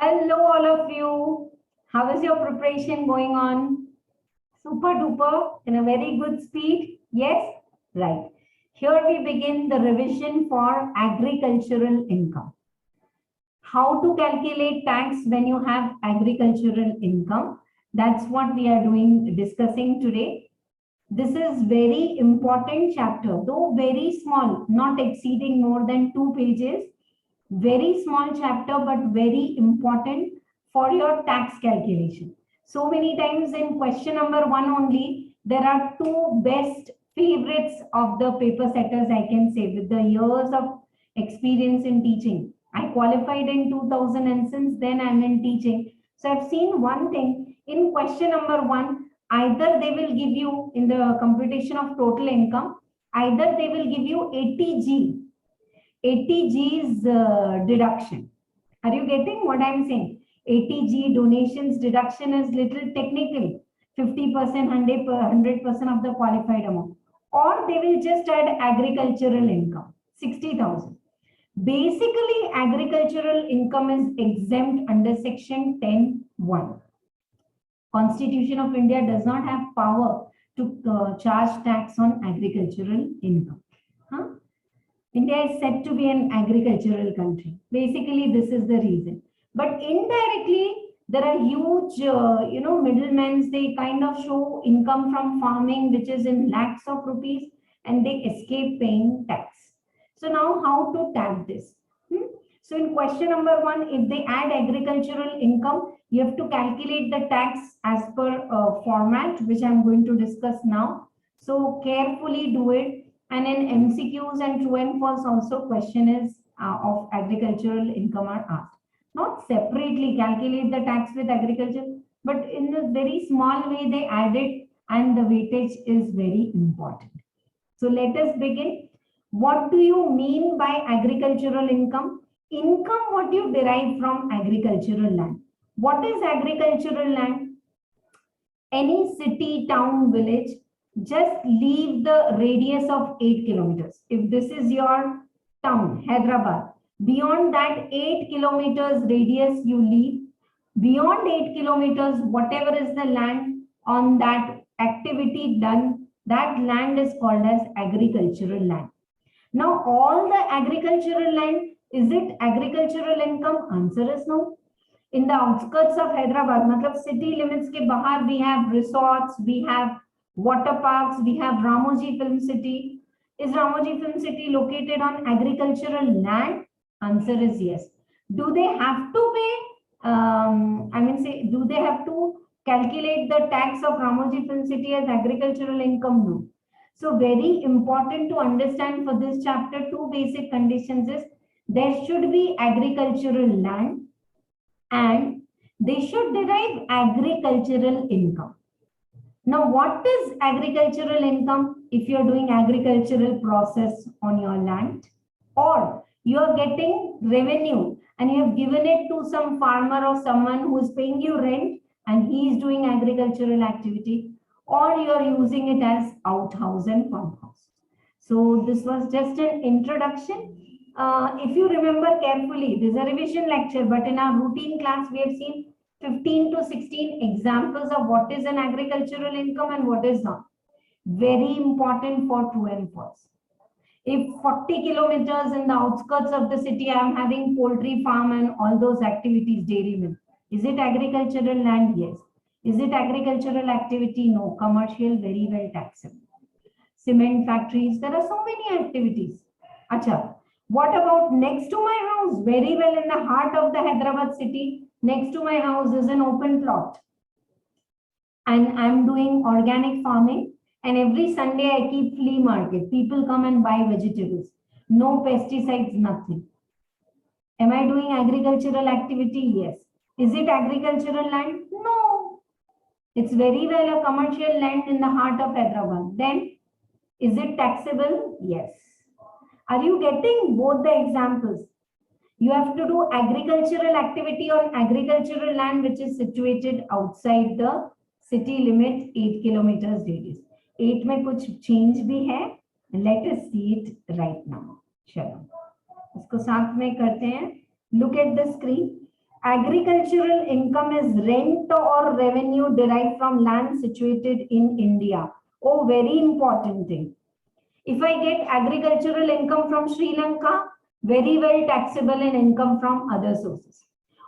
Hello, all of you. How is your preparation going on? Super duper, in a very good speed? Yes? Right. Here we begin the revision for agricultural income. How to calculate tax when you have agricultural income? That's what we are discussing today. This is very important chapter, though very small, not exceeding more than 2 pages. Very small chapter, but very important for your tax calculation. So many times in question number 1 only, there are two best favorites of the paper setters, I can say, with the years of experience in teaching. I qualified in 2000 and since then I'm in teaching. So I've seen one thing in question number 1, either they will give you in the computation of total income, either they will give you 80G 80G's deduction. Are you getting what I'm saying? 80G donations deduction is little technical, 50%, 100% of the qualified amount. Or they will just add agricultural income, 60,000. Basically, agricultural income is exempt under section 10(1). Constitution of India does not have power to charge tax on agricultural income. Huh? India is said to be an agricultural country. Basically, this is the reason. But indirectly, there are huge, middlemen. They kind of show income from farming, which is in lakhs of rupees, and they escape paying tax. So now, how to tag this? So in question number 1, if they add agricultural income, you have to calculate the tax as per format, which I'm going to discuss now. So carefully do it. And in MCQs and true and false also question is of agricultural income are asked. Not separately calculate the tax with agriculture, but in a very small way they add it and the weightage is very important. So let us begin. What do you mean by agricultural income? Income what you derive from agricultural land. What is agricultural land? Any city, town, village, just leave the radius of 8 kilometers. If this is your town, Hyderabad, beyond that 8 kilometers radius you leave. Beyond 8 kilometers, whatever is the land on that activity done, that land is called as agricultural land. Now, all the agricultural land, is it agricultural income? Answer is no. In the outskirts of Hyderabad, matlab city limits ke bahar, we have resorts, we have water parks, we have Ramoji Film City. Is Ramoji Film City located on agricultural land? Answer is yes. Do they have to pay, do they have to calculate the tax of Ramoji Film City as agricultural income? No. So very important to understand for this chapter, two basic conditions is there should be agricultural land and they should derive agricultural income. Now, what is agricultural income? If you're doing agricultural process on your land, or you're getting revenue and you have given it to some farmer or someone who is paying you rent and he is doing agricultural activity, or you're using it as outhouse and farmhouse. So this was just an introduction. If you remember carefully, this is a revision lecture, but in our routine class, we have seen 15 to 16 examples of what is an agricultural income and what is not. Very important for true and false. If 40 kilometers in the outskirts of the city, I am having poultry farm and all those activities, dairy milk. Is it agricultural land? Yes. Is it agricultural activity? No. Commercial, very well taxable. Cement factories, there are so many activities. Acha. What about next to my house? Very well in the heart of the Hyderabad city. Next to my house is an open plot. And I'm doing organic farming. And every Sunday I keep flea market. People come and buy vegetables. No pesticides, nothing. Am I doing agricultural activity? Yes. Is it agricultural land? No. It's very well a commercial land in the heart of Hyderabad. Then, is it taxable? Yes. Are you getting both the examples? You have to do agricultural activity on agricultural land which is situated outside the city limit 8 kilometers radius. 8 में कुछ change भी है. Let us see it right now. चलो, इसको साथ में करते हैं. Look at the screen. Agricultural income is rent or revenue derived from land situated in India. Oh, very important thing. If I get agricultural income from Sri Lanka, very well taxable in income from other sources.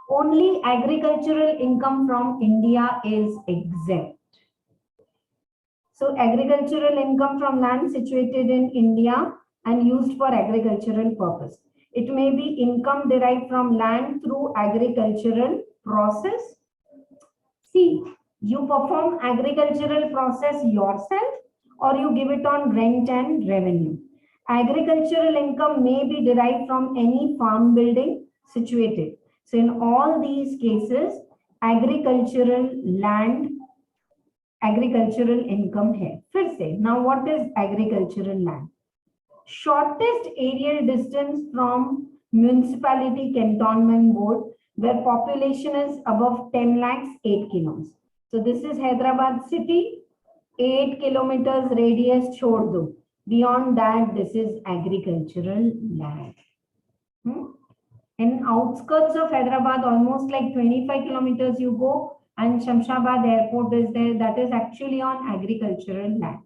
Only agricultural income from India is exempt. So agricultural income from land situated in India and used for agricultural purpose. It may be income derived from land through agricultural process. See, you perform agricultural process yourself or you give it on rent and revenue. Agricultural income may be derived from any farm building situated. So in all these cases, agricultural income है. फिर से, now what is agricultural land? Shortest aerial distance from municipality cantonment board where population is above 10 lakhs, 8 kilometers. So this is Hyderabad city, 8 kilometers radius chhod do. Beyond that, this is agricultural land. In outskirts of Hyderabad, almost like 25 kilometers you go, and Shamshabad airport is there. That is actually on agricultural land.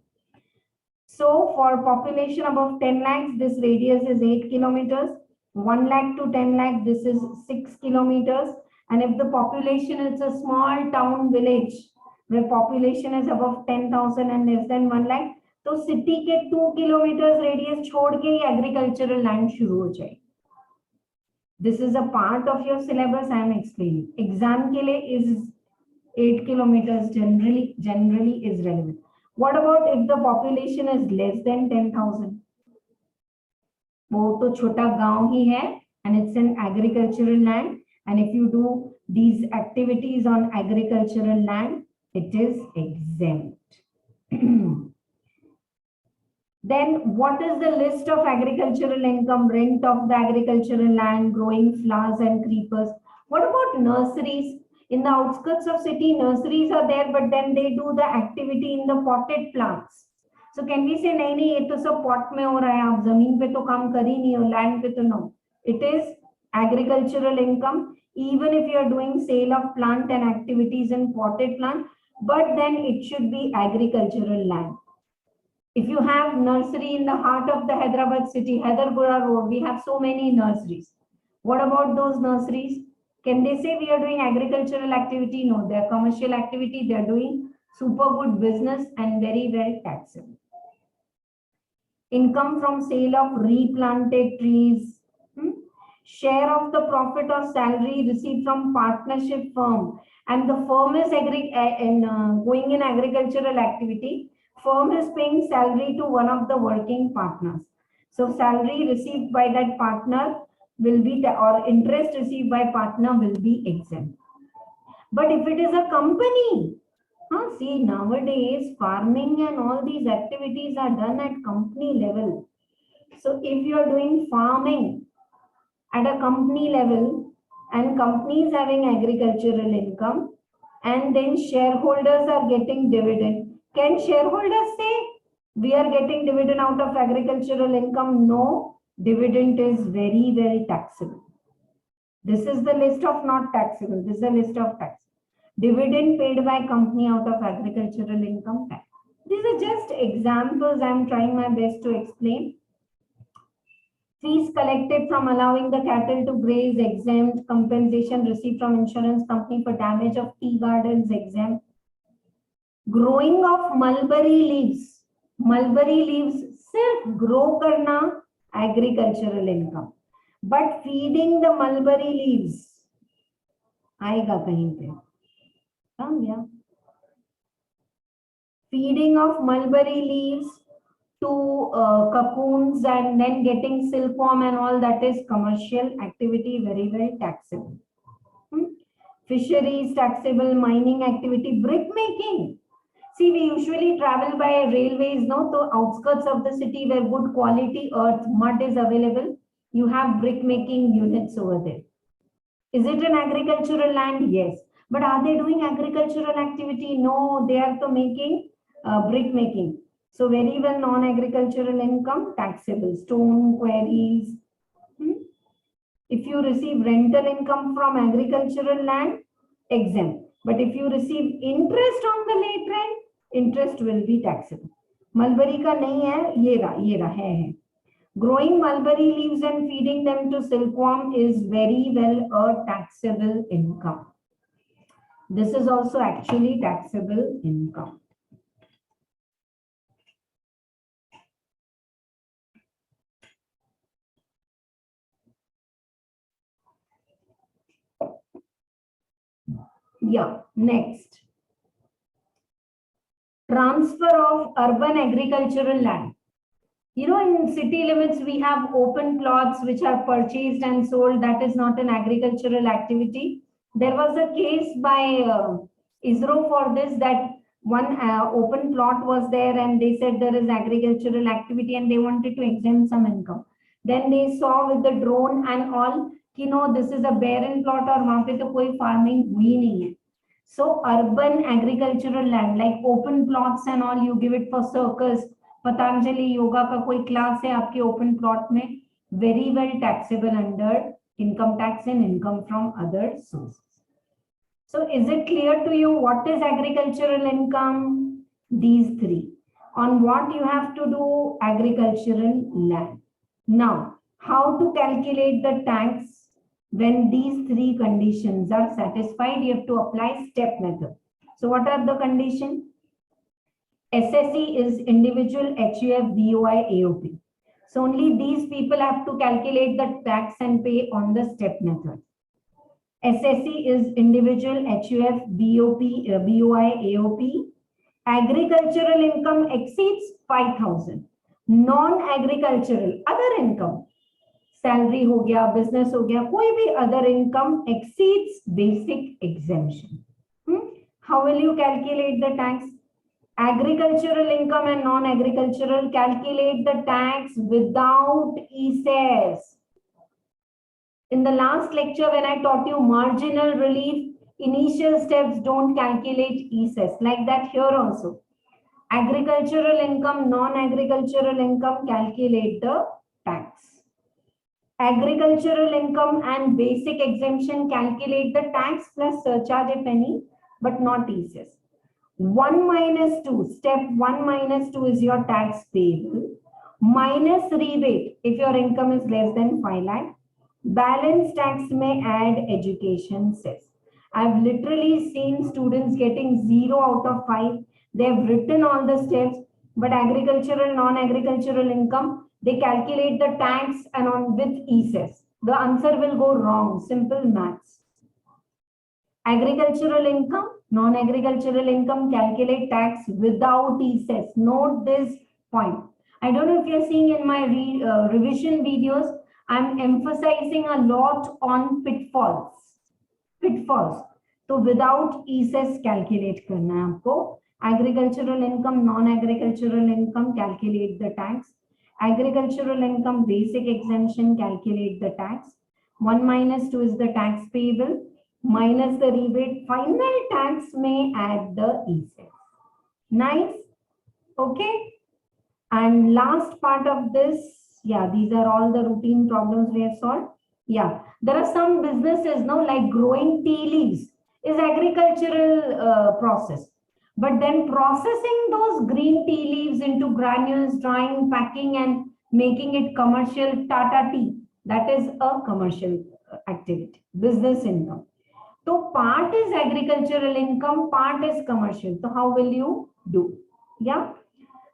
So for population above 10 lakhs, this radius is 8 kilometers. 1 lakh to 10 lakh, this is 6 kilometers. And if the population is a small town village where population is above 10,000 and less than 1 lakh, तो city के 2 kilometers radius छोड़ के ही agricultural land शुरू हो जाए. This is a part of your syllabus I am explaining. Exam के लिए is 8 kilometers generally is relevant. What about if the population is less than 10,000? वो तो छोटा गांव ही है and it's an agricultural land, and if you do these activities on agricultural land, it is exempt. Then what is the list of agricultural income? Rent of the agricultural land, growing flowers and creepers. What about nurseries? In the outskirts of city, nurseries are there, but then they do the activity in the potted plants. So can we say, नहीं नहीं ये तो सब pot में हो रहा है, आप जमीन पे तो काम कर ही नहीं हो, land पे तो no. It is agricultural income, even if you are doing sale of plant and activities in potted plant, but then it should be agricultural land. If you have nursery in the heart of the Hyderabad city, Hyderpura road, we have so many nurseries. What about those nurseries? Can they say we are doing agricultural activity? No, they are commercial activity. They are doing super good business and very well taxable. Income from sale of replanted trees. Share of the profit or salary received from partnership firm. And the firm is going in agricultural activity. Firm is paying salary to one of the working partners. So salary received by that partner will be, or interest received by partner will be exempt. But if it is a company, see, nowadays farming and all these activities are done at company level. So if you are doing farming at a company level and company is having agricultural income and then shareholders are getting dividend, can shareholders say we are getting dividend out of agricultural income? No. Dividend is very, very taxable. This is the list of not taxable. This is the list of tax. Dividend paid by company out of agricultural income tax. These are just examples. I am trying my best to explain. Fees collected from allowing the cattle to graze exempt. Compensation received from insurance company for damage of tea gardens exempt. Growing of mulberry leaves. Mulberry leaves sirf grow karna agricultural income, but feeding the mulberry leaves आएगा कहीं पे, काम गया. Feeding of mulberry leaves to cocoons and then getting silkworm and all, that is commercial activity, very very taxable. Fisheries taxable, mining activity, brick making. See, we usually travel by railways, no? So outskirts of the city where good quality earth, mud is available, you have brick making units over there. Is it an agricultural land? Yes. But are they doing agricultural activity? No, they are to making brick making. So very well non-agricultural income taxable. Stone quarries. If you receive rental income from agricultural land, exempt. But if you receive interest on the late rent, interest will be taxable. Mulberry का नहीं है, ये रहा है. Growing mulberry leaves and feeding them to silkworm is very well a taxable income. This is also actually taxable income. Yeah, next. Transfer of urban agricultural land. You know, in city limits, we have open plots which are purchased and sold. That is not an agricultural activity. There was a case by ISRO for this, that one open plot was there and they said there is agricultural activity and they wanted to exempt some income. Then they saw with the drone and all, you know, this is a barren plot or वहाँ पे तो कोई farming हुई नहीं है. So urban agricultural land like open plots and all, you give it for circus. Patanjali yoga का कोई class है आपके ओपन प्लॉट में, very well taxable under income tax and income from other sources. So is it clear to you what is agricultural income? These three. On what you have to do? Agricultural land. Now, how to calculate the tax when these three conditions are satisfied? You have to apply step method. So what are the conditions? SSE is individual, HUF, BOI, AOP. So only these people have to calculate the tax and pay on the step method. SSE is individual, HUF, BOI, AOP. Agricultural income exceeds 5,000. Non-agricultural, other income, salary हो गया, business हो गया, कोई भी other income exceeds basic exemption. How will you calculate the tax? Agricultural income and non-agricultural, calculate the tax without ESES. In the last lecture, when I taught you marginal relief, initial steps don't calculate ESES. Like that here also. Agricultural income, non-agricultural income, calculate the tax. Agricultural income and basic exemption, calculate the tax plus surcharge if any, but not ESES. 1 minus 2, step 1 minus 2 is your tax payable, minus rebate if your income is less than 5 lakh. Balance tax may add education cess. I've literally seen students getting 0 out of 5. They've written all the steps, but agricultural, non-agricultural income, they calculate the tax and on with ESES. The answer will go wrong, simple maths. Agricultural income, non-agricultural income, calculate tax without ESES. Note this point. I don't know if you're seeing in my revision videos, I'm emphasizing a lot on pitfalls. Pitfalls. So without ESES calculate करना है आपको. Agricultural income, non-agricultural income, calculate the tax. Agricultural income, basic exemption, calculate the tax. 1 minus 2 is the tax payable. Minus the rebate, final tax may add the ESES. Nice. Okay. And last part of this, yeah, these are all the routine problems we have solved. Yeah, there are some businesses now like growing tea leaves is agricultural process. But then processing those green tea leaves into granules, drying, packing and making it commercial Tata tea, that is a commercial activity, business income. So part is agricultural income, part is commercial. So how will you do? Yeah.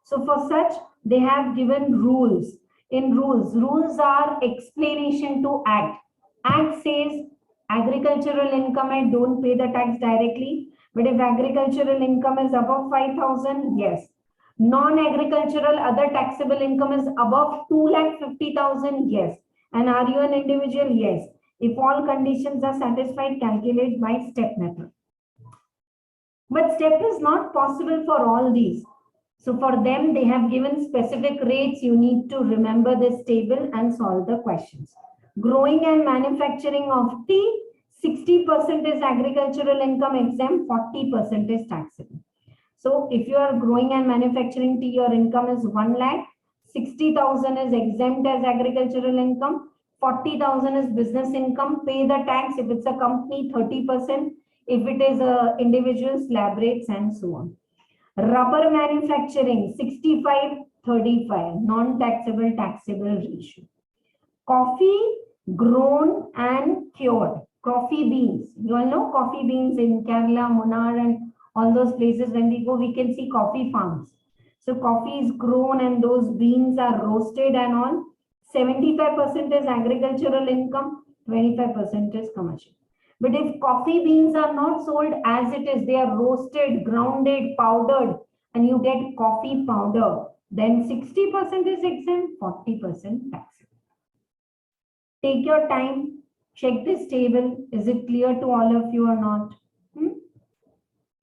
So for such, they have given rules. In rules are explanation to act. Act says agricultural income and don't pay the tax directly. But if agricultural income is above 5,000, yes. Non-agricultural other taxable income is above 2,50,000, yes. And are you an individual? Yes. If all conditions are satisfied, calculate by step method. But step is not possible for all these. So for them, they have given specific rates. You need to remember this table and solve the questions. Growing and manufacturing of tea, 60% is agricultural income exempt, 40% is taxable. So if you are growing and manufacturing tea, your income is 1 lakh, 60,000 is exempt as agricultural income, 40,000 is business income, pay the tax. If it's a company, 30%. If it is a individual, slab rates and so on. Rubber manufacturing, 65-35, non-taxable, taxable ratio. Coffee grown and cured. Coffee beans. You all know coffee beans in Kerala, Munnar and all those places. When we go, we can see coffee farms. So coffee is grown and those beans are roasted and all. 75% is agricultural income, 25% is commercial. But if coffee beans are not sold as it is, they are roasted, grounded, powdered, and you get coffee powder, then 60% is exempt, 40% taxable. Take your time, check this table. Is it clear to all of you or not?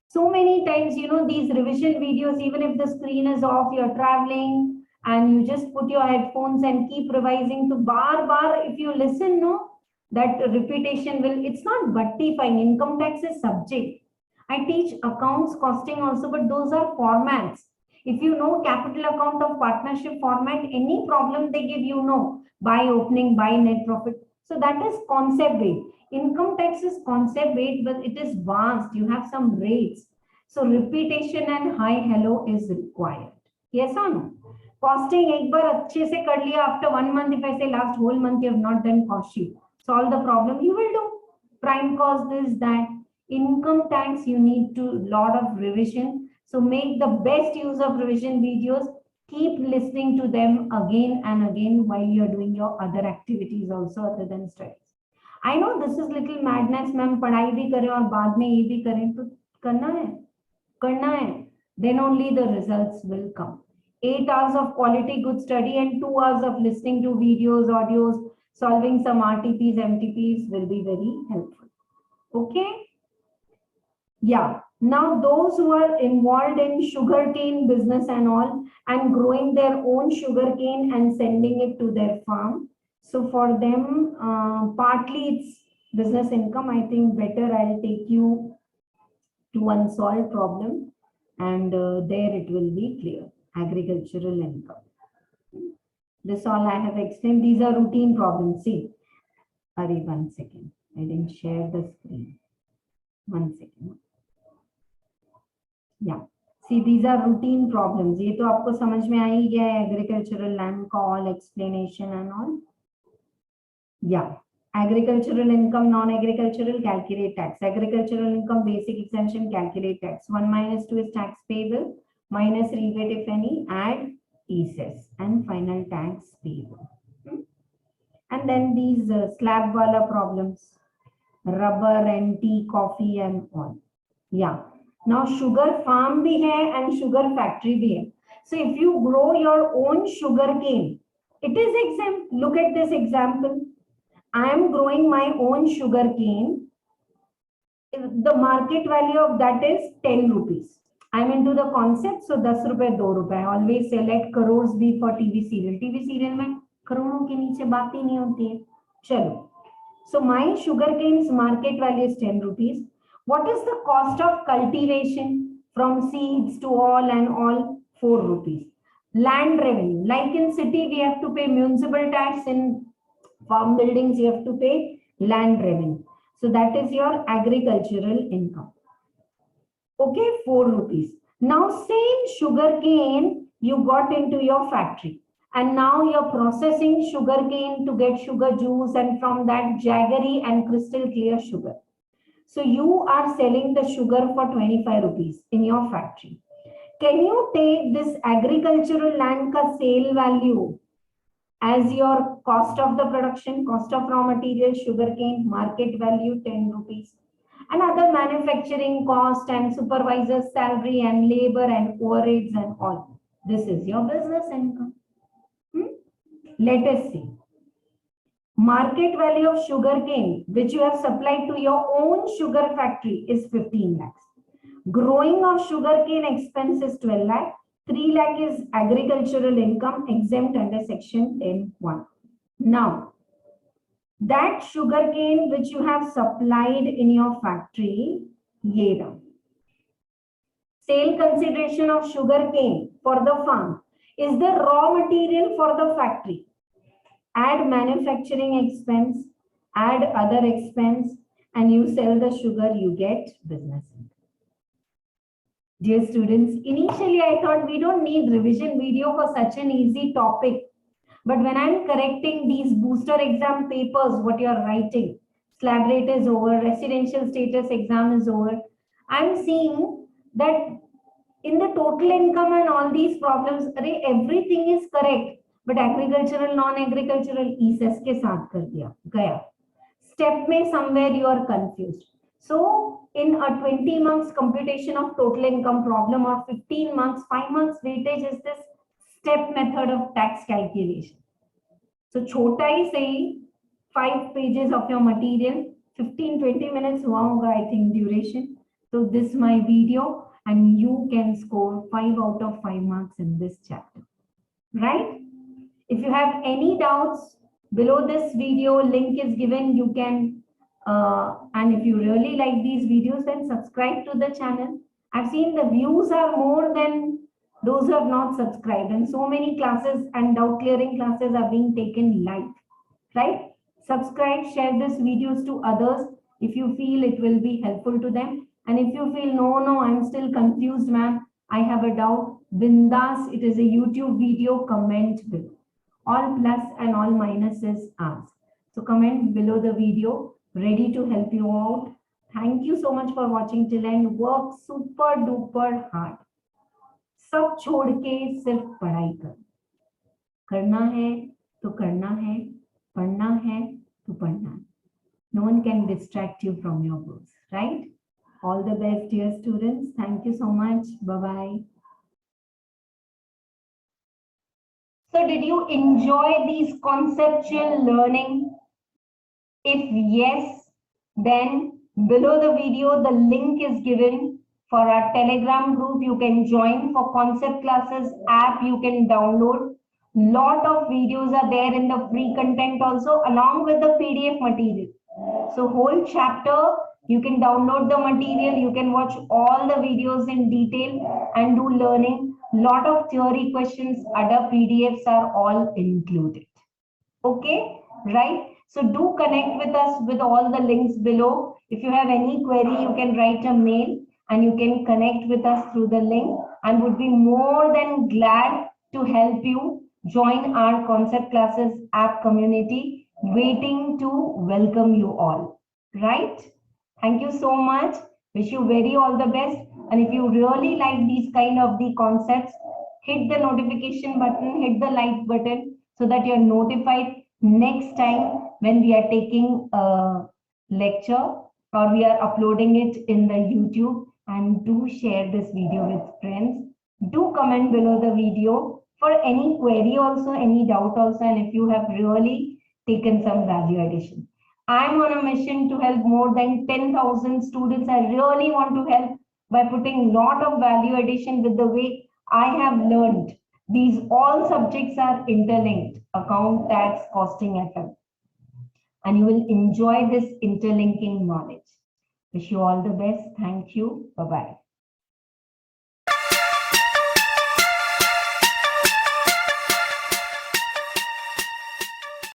So many times, you know, these revision videos, even if the screen is off, you're traveling and you just put your headphones and keep revising to bar, if you listen, no, that repetition will, it's not buttifying. Income tax is subject. I teach accounts costing also, but those are formats. If you know capital account of partnership format, any problem they give you know, by opening, by net profit. So that is concept based. Income tax is concept based, but it is vast. You have some rates. So repetition and hi hello is required. Yes or no? Costing एक बार अच्छे से कर लिया, after 1 month, if I say last whole month you have not done cost sheet, solve the problem, you will do. Prime cost this, that. Income tax, you need to lot of revision. So make the best use of revision videos. Keep listening to them again and again while you're doing your other activities also other than studies. I know this is little madness, ma'am. पढ़ाई भी करें और बाद में ये भी करें, तो करना है. Then only the results will come. 8 hours of quality good study and 2 hours of listening to videos, audios, solving some RTPs, MTPs will be very helpful. Okay? Yeah. Now those who are involved in sugarcane business and all and growing their own sugarcane and sending it to their farm. So for them, partly it's business income. I think better I'll take you to unsolved problem and there it will be clear. Agricultural income. This all I have explained. These are routine problems. See, hurry 1 second. I didn't share the screen. 1 second. Yeah. See, these are routine problems. ये तो आपको समझ में आ ही गया है. Agricultural land का all explanation and all. Yeah. Agricultural income, non-agricultural, calculate tax. Agricultural income, basic exemption, calculate tax. 1 minus 2 is tax payable. Minus rebate if any, add ESS and final tax payable. And then these slab wala problems, rubber and tea, coffee and all. Yeah. Now sugar farm bhi hai and sugar factory bhi hai. So if you grow your own sugar cane, it is exempt. Look at this example. I am growing my own sugar cane. The market value of that is 10 rupees. I'm into the concept, so 10 rupees, 2 rupees. I always say let crores be for TV serial. TV serial में करोड़ों के नीचे बात ही नहीं होती है. चलो. So my sugarcane's market value is 10 rupees. What is the cost of cultivation from seeds to all and all? 4 rupees. Land revenue. Like in city, we have to pay municipal tax. In farm buildings, you have to pay land revenue. So that is your agricultural income. Okay, 4 rupees. Now same sugarcane you got into your factory and now you're processing sugarcane to get sugar juice and from that jaggery and crystal clear sugar. So you are selling the sugar for 25 rupees in your factory. Can you take this agricultural land ka sale value as your cost of the production, cost of raw material, sugarcane, market value 10 rupees? And other manufacturing cost and supervisor's salary and labor and overheads and all. This is your business income. Let us see. Market value of sugarcane, which you have supplied to your own sugar factory, is 15 lakhs. Growing of sugarcane expense is 12 lakh. 3 lakh is agricultural income exempt under section 10(1). Now, that sugarcane which you have supplied in your factory, ye raha. Sale consideration of sugarcane for the farm is the raw material for the factory. add manufacturing expense, add other expense, and you sell the sugar, you get business income. Dear students, initially I thought we don't need revision video for such an easy topic. But when I'm correcting these booster exam papers, what you're writing, slab rate is over, residential status exam is over, I'm seeing that in the total income and all these problems, everything is correct. But agricultural, non-agricultural, ESS के साथ कर दिया गया. Step में somewhere you are confused. So in a 20 marks computation of total income problem or 15 marks, 5 marks weightage is this step method of tax calculation. So छोटा ही सही 5 pages of your material, 15-20 minutes हुआ होगा I think duration. So this my video and you can score 5 out of 5 marks in this chapter, right? If you have any doubts, below this video link is given. You can and if you really like these videos, then subscribe to the channel. I've seen the views are more than those who have not subscribed, and so many classes and doubt clearing classes are being taken live, right? Subscribe, share these videos to others if you feel it will be helpful to them. And if you feel, no, I'm still confused, ma'am, I have a doubt, bindas, it is a YouTube video, comment below. All plus and all minuses asked. So comment below the video, ready to help you out. Thank you so much for watching till end. Work super duper hard. सब छोड़ के सिर्फ पढ़ाई कर. करना है तो करना है, पढ़ना है तो पढ़ना है. No one can distract you from your goals, right? All the best, dear students. Thank you so much. Bye-bye. So did you enjoy these conceptual learning? If yes, then below the video, the link is given for our Telegram group. You can join. For concept classes app, you can download. Lot of videos are there in the free content also, along with the PDF material. So whole chapter, you can download the material. You can watch all the videos in detail and do learning. Lot of theory questions, other PDFs are all included. Okay, right? So do connect with us with all the links below. If you have any query, you can write a mail and you can connect with us through the link, and would be more than glad to help you join our concept classes app community, waiting to welcome you all, right? Thank you so much. Wish you very all the best. And if you really like these kind of the concepts, hit the notification button, hit the like button, so that you're notified next time when we are taking a lecture or we are uploading it in the YouTube. And do share this video with friends. Do comment below the video for any query also, any doubt also, and if you have really taken some value addition. I'm on a mission to help more than 10,000 students. I really want to help by putting lot of value addition with the way I have learned. These all subjects are interlinked: account, tax, costing, FM. And you will enjoy this interlinking knowledge. Wish you all the best. Thank you. Bye-bye.